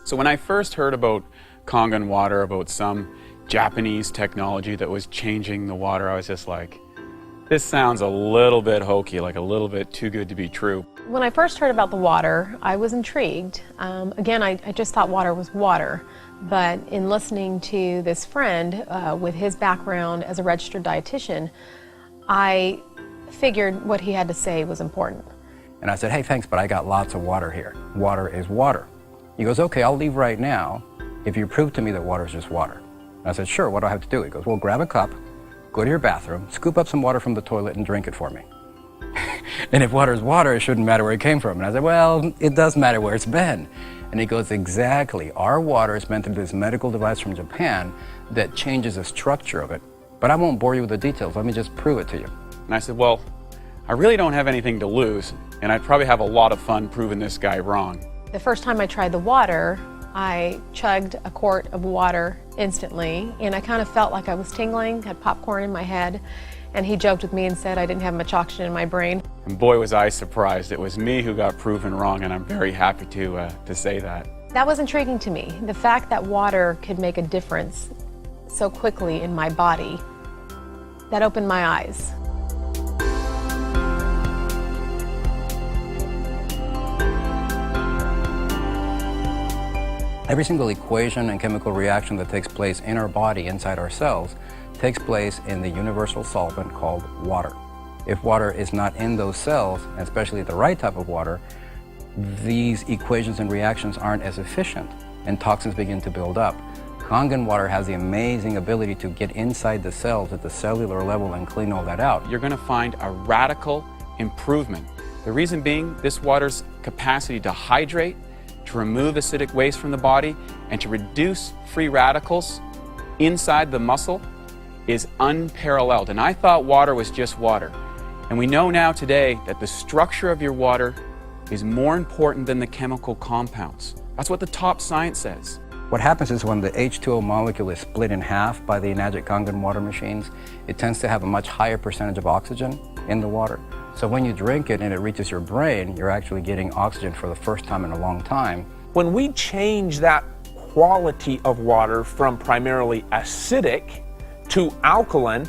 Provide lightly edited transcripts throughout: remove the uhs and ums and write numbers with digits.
So when I first heard about Kangen water, about some Japanese technology that was changing the water, I was just like, this sounds a little bit hokey, like a little bit too good to be true. When I first heard about the water, I was intrigued. Again, I just thought water was water. But in listening to this friend with his background as a registered dietitian, I figured what he had to say was important. And I said, hey, thanks, but I got lots of water here. Water is water. He goes, okay, I'll leave right now if you prove to me that water is just water. And I said, sure, what do I have to do? He goes, well, grab a cup, go to your bathroom, scoop up some water from the toilet and drink it for me. And if water is water, it shouldn't matter where it came from. And I said, well, it does matter where it's been. And he goes, exactly. Our water is meant to be this medical device from Japan that changes the structure of it. But I won't bore you with the details. Let me just prove it to you. And I said, well, I really don't have anything to lose, and I'd probably have a lot of fun proving this guy wrong. The first time I tried the water, I chugged a quart of water instantly, and I kind of felt like I was tingling, had popcorn in my head, and he joked with me and said I didn't have much oxygen in my brain. And boy, was I surprised. It was me who got proven wrong, and I'm very happy to say that. That was intriguing to me. The fact that water could make a difference so quickly in my body, that opened my eyes. Every single equation and chemical reaction that takes place in our body, inside our cells, takes place in the universal solvent called water. If water is not in those cells, and especially the right type of water, these equations and reactions aren't as efficient, and toxins begin to build up. Kangen water has the amazing ability to get inside the cells at the cellular level and clean all that out. You're going to find a radical improvement. The reason being, this water's capacity to hydrate, to remove acidic waste from the body, and to reduce free radicals inside the muscle is unparalleled. And I thought water was just water. And we know now today that the structure of your water is more important than the chemical compounds. That's what the top science says. What happens is when the H2O molecule is split in half by the Enagic Kangen water machines, it tends to have a much higher percentage of oxygen in the water. So when you drink it and it reaches your brain, you're actually getting oxygen for the first time in a long time. When we change that quality of water from primarily acidic to alkaline,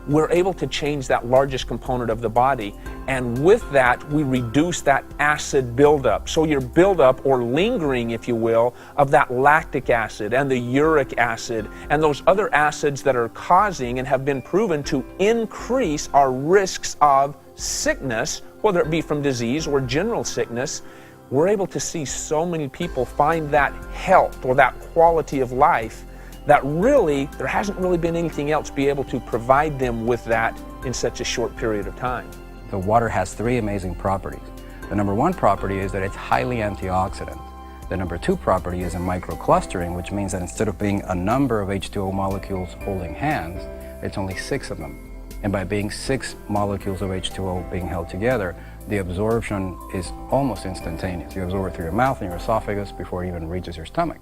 we're able to change that largest component of the body. And with that, we reduce that acid buildup. So your buildup, or lingering, if you will, of that lactic acid and the uric acid and those other acids that are causing and have been proven to increase our risks of sickness, whether it be from disease or general sickness, we're able to see so many people find that health or that quality of life that really, there hasn't really been anything else be able to provide them with that in such a short period of time. The water has three amazing properties. The number one property is that it's highly antioxidant. The number two property is in microclustering, which means that instead of being a number of H2O molecules holding hands, it's only 6 of them. And by being 6 molecules of H2O being held together, the absorption is almost instantaneous. You absorb it through your mouth and your esophagus before it even reaches your stomach.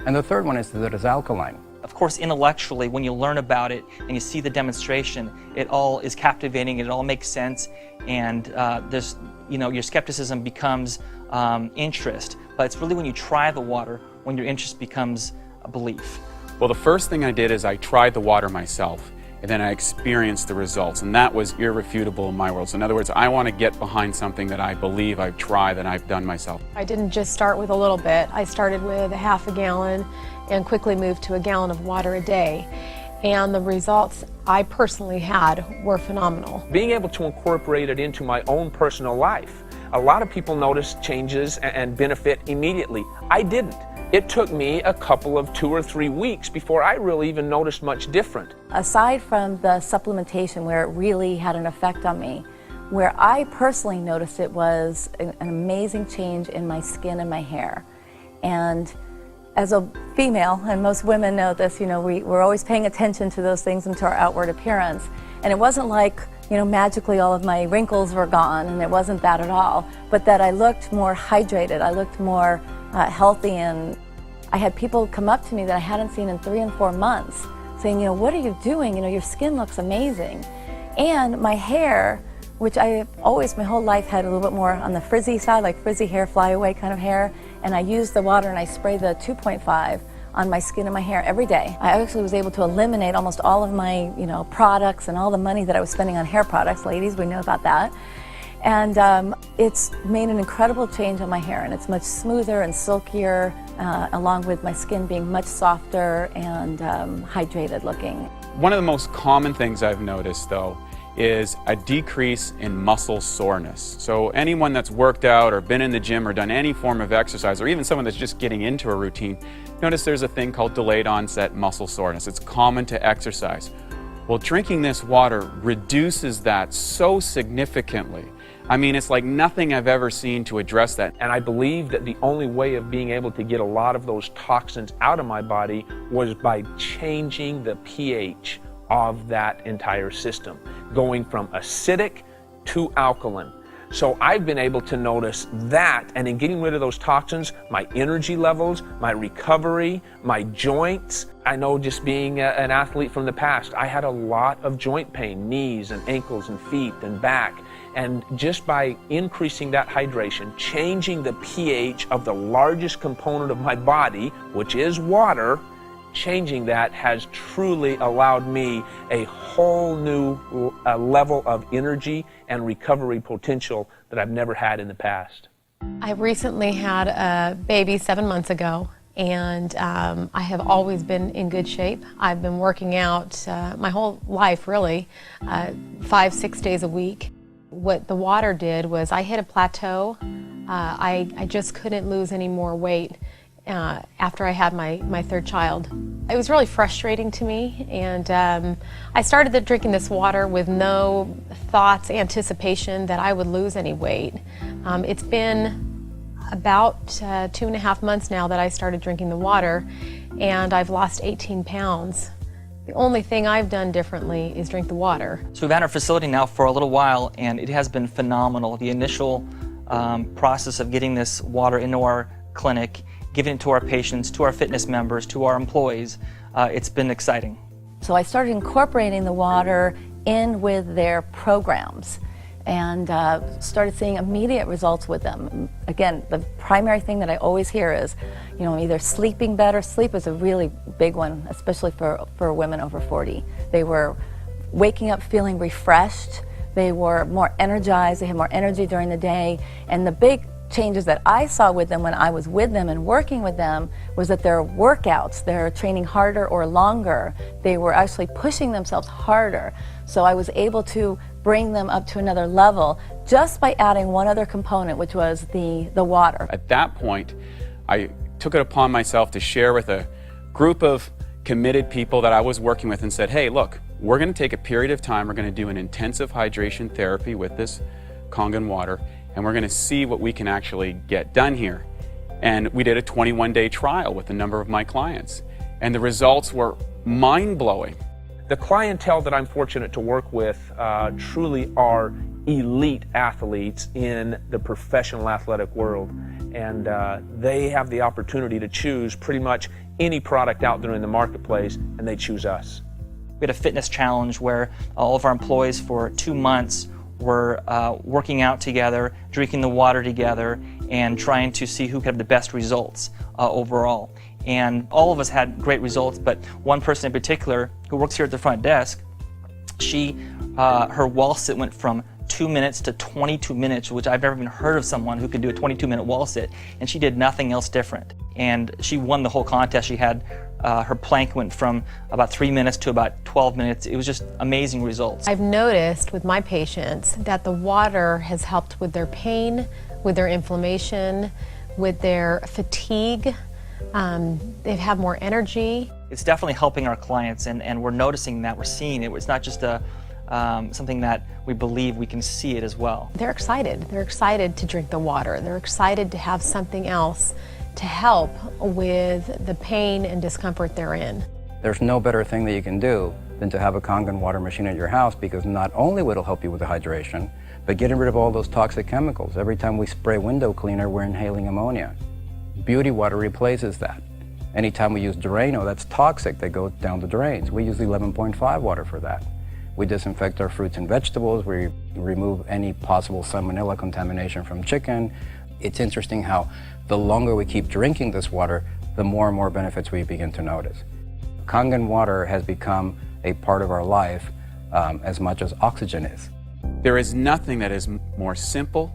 And the third one is that it's alkaline. Of course, intellectually, when you learn about it and you see the demonstration, it all is captivating, it all makes sense, and your skepticism becomes interest. But it's really when you try the water, when your interest becomes a belief. Well, the first thing I did is I tried the water myself, and then I experienced the results, and that was irrefutable in my world. So in other words, I want to get behind something that I believe I've tried, that I've done myself. I didn't just start with a little bit. I started with a half a gallon and quickly moved to a gallon of water a day. And the results I personally had were phenomenal. Being able to incorporate it into my own personal life. A lot of people notice changes and benefit immediately. I didn't. It took me a couple of 2 or 3 weeks before I really even noticed much different. Aside from the supplementation where it really had an effect on me, where I personally noticed it was an amazing change in my skin and my hair. And as a female, and most women know this, we're always paying attention to those things and to our outward appearance. And it wasn't like, magically all of my wrinkles were gone, and it wasn't that at all. But that I looked more hydrated, I looked more healthy, and I had people come up to me that I hadn't seen in 3 and 4 months saying, what are you doing? Your skin looks amazing. And my hair, which I always, my whole life had a little bit more on the frizzy side, like frizzy hair, flyaway kind of hair, and I use the water and I spray the 2.5 on my skin and my hair every day. I actually was able to eliminate almost all of my, products and all the money that I was spending on hair products. Ladies, we know about that. And it's made an incredible change on my hair, and it's much smoother and silkier, along with my skin being much softer and hydrated looking. One of the most common things I've noticed, though, is a decrease in muscle soreness. So anyone that's worked out or been in the gym or done any form of exercise, or even someone that's just getting into a routine, notice there's a thing called delayed onset muscle soreness. It's common to exercise. Well, drinking this water reduces that so significantly. I mean, it's like nothing I've ever seen to address that. And I believe that the only way of being able to get a lot of those toxins out of my body was by changing the pH of that entire system, going from acidic to alkaline. So I've been able to notice that, and in getting rid of those toxins, my energy levels, my recovery, my joints. I know, just being an athlete from the past, I had a lot of joint pain, knees and ankles and feet and back. And just by increasing that hydration, changing the pH of the largest component of my body, which is water, changing that has truly allowed me a whole new level of energy and recovery potential that I've never had in the past. I recently had a baby 7 months ago, and I have always been in good shape. I've been working out my whole life, really, 5-6 days a week. What the water did was I hit a plateau. I just couldn't lose any more weight after I had my third child. It was really frustrating to me, and I started drinking this water with no thoughts, anticipation that I would lose any weight. It's been about 2.5 months now that I started drinking the water, and I've lost 18 pounds. The only thing I've done differently is drink the water. So we've had our facility now for a little while, and it has been phenomenal. The initial process of getting this water into our clinic, giving it to our patients, to our fitness members, to our employees, it's been exciting. So I started incorporating the water in with their programs and started seeing immediate results with them. Again, the primary thing that I always hear is, either sleeping better. Sleep is a really big one, especially for women over 40. They were waking up feeling refreshed. They were more energized. They had more energy during the day. And the big changes that I saw with them when I was with them and working with them was that their workouts, they're training harder or longer. They were actually pushing themselves harder. So I was able to bring them up to another level just by adding one other component, which was the water. At that point, I took it upon myself to share with a group of committed people that I was working with and said, hey, look, we're going to take a period of time, we're going to do an intensive hydration therapy with this Kangen water, and we're going to see what we can actually get done here. And we did a 21-day trial with a number of my clients, and the results were mind-blowing. The clientele that I'm fortunate to work with truly are elite athletes in the professional athletic world, and they have the opportunity to choose pretty much any product out there in the marketplace, and they choose us. We had a fitness challenge where all of our employees for 2 months were working out together, drinking the water together, and trying to see who could have the best results overall. And all of us had great results, but one person in particular who works here at the front desk, her wall sit went from 2 minutes to 22 minutes, which I've never even heard of someone who could do a 22-minute wall sit, and she did nothing else different. And she won the whole contest. She had her plank went from about 3 minutes to about 12 minutes. It was just amazing results. I've noticed with my patients that the water has helped with their pain, with their inflammation, with their fatigue. They've had more energy. It's definitely helping our clients, and we're noticing that, we're seeing it. It's not just something that we believe, we can see it as well. They're excited. They're excited to drink the water. They're excited to have something else to help with the pain and discomfort they're in. There's no better thing that you can do than to have a Kangen water machine at your house, because not only will it help you with the hydration, but getting rid of all those toxic chemicals. Every time we spray window cleaner, we're inhaling ammonia. Beauty water replaces that. Anytime we use Drano, that's toxic, that goes down the drains. We use 11.5 water for that. We disinfect our fruits and vegetables. We remove any possible salmonella contamination from chicken. It's interesting how the longer we keep drinking this water, the more and more benefits we begin to notice. Kangen water has become a part of our life as much as oxygen is. There is nothing that is more simple,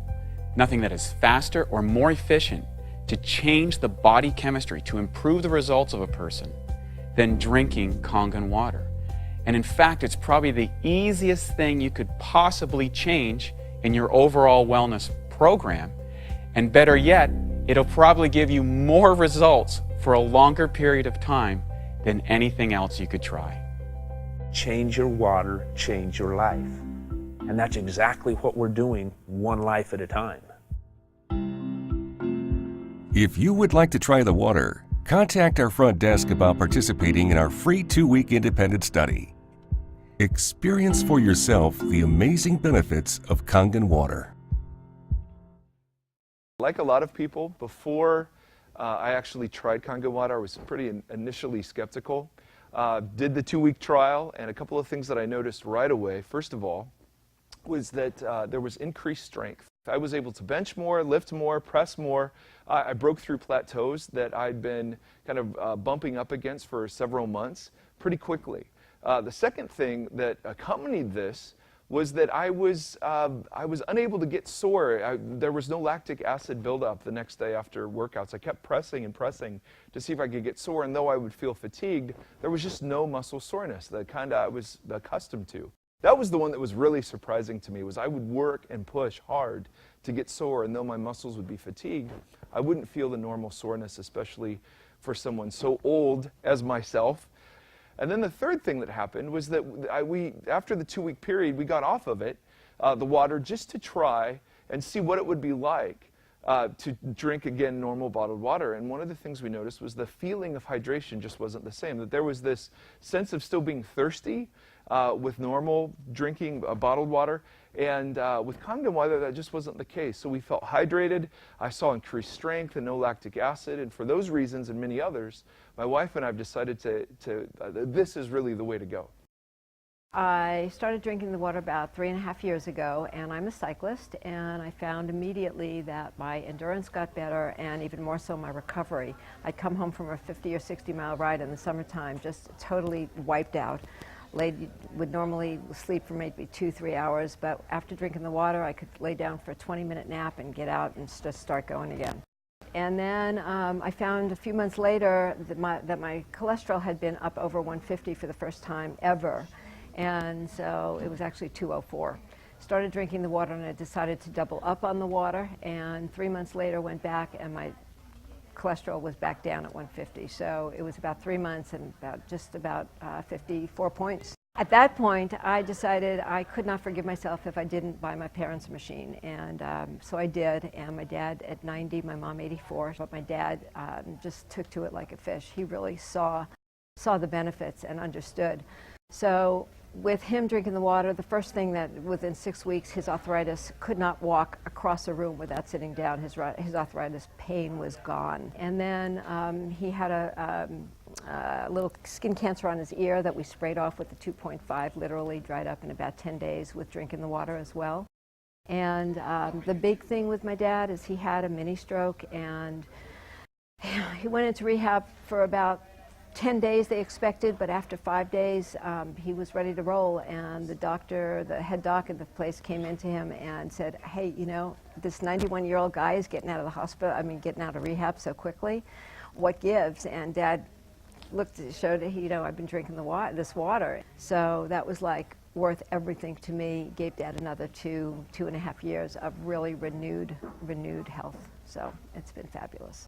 nothing that is faster or more efficient to change the body chemistry, to improve the results of a person, than drinking Kangen water. And in fact, it's probably the easiest thing you could possibly change in your overall wellness program. And better yet, it'll probably give you more results for a longer period of time than anything else you could try. Change your water, change your life. And that's exactly what we're doing, one life at a time. If you would like to try the water, contact our front desk about participating in our free 2-week independent study. Experience for yourself the amazing benefits of Kangen water. Like a lot of people, before I actually tried Kangen water, I was pretty initially skeptical. Did the 2-week trial, and a couple of things that I noticed right away, first of all, was that there was increased strength. I was able to bench more, lift more, press more. I broke through plateaus that I'd been kind of bumping up against for several months pretty quickly. The second thing that accompanied this was that I was unable to get sore. There was no lactic acid buildup the next day after workouts. I kept pressing and pressing to see if I could get sore, and though I would feel fatigued, there was just no muscle soreness, the kind I was accustomed to. That was the one that was really surprising to me, was I would work and push hard to get sore, and though my muscles would be fatigued, I wouldn't feel the normal soreness, especially for someone so old as myself. And then the third thing that happened was that after the 2-week period, we got off of it, the water, just to try and see what it would be like to drink again normal bottled water. And one of the things we noticed was the feeling of hydration just wasn't the same, that there was this sense of still being thirsty with normal drinking bottled water. And with Kangen water, that just wasn't the case. So we felt hydrated. I saw increased strength and no lactic acid. And for those reasons and many others, my wife and I have decided this is really the way to go. I started drinking the water about 3.5 years ago, and I'm a cyclist, and I found immediately that my endurance got better, and even more so my recovery. I'd come home from a 50 or 60 mile ride in the summertime, just totally wiped out. Would normally sleep for maybe 2-3 hours, but after drinking the water, I could lay down for a 20-minute nap and get out and just start going again. And then I found a few months later that my cholesterol had been up over 150 for the first time ever. And so it was actually 204. Started drinking the water, and I decided to double up on the water, and 3 months later went back and my cholesterol was back down at 150. So it was about 3 months and just about 54 points. At that point, I decided I could not forgive myself if I didn't buy my parents a machine, and so I did. And my dad at 90, my mom 84, but my dad just took to it like a fish. He really saw the benefits and understood. So with him drinking the water, the first thing that within 6 weeks, his arthritis, could not walk across a room without sitting down. His arthritis pain was gone. And then he had a little skin cancer on his ear that we sprayed off with the 2.5, literally dried up in about 10 days with drinking the water as well. And the big thing with my dad is he had a mini stroke, and he went into rehab for about 10 days they expected, but after 5 days he was ready to roll, and the doctor, the head doc at the place, came into him and said, hey, you know, this 91-year-old guy is getting out of the hospital, getting out of rehab so quickly. What gives? And Dad showed, you know, I've been drinking this water. So that was like worth everything to me. Gave Dad another 2.5 years of really renewed health. So it's been fabulous.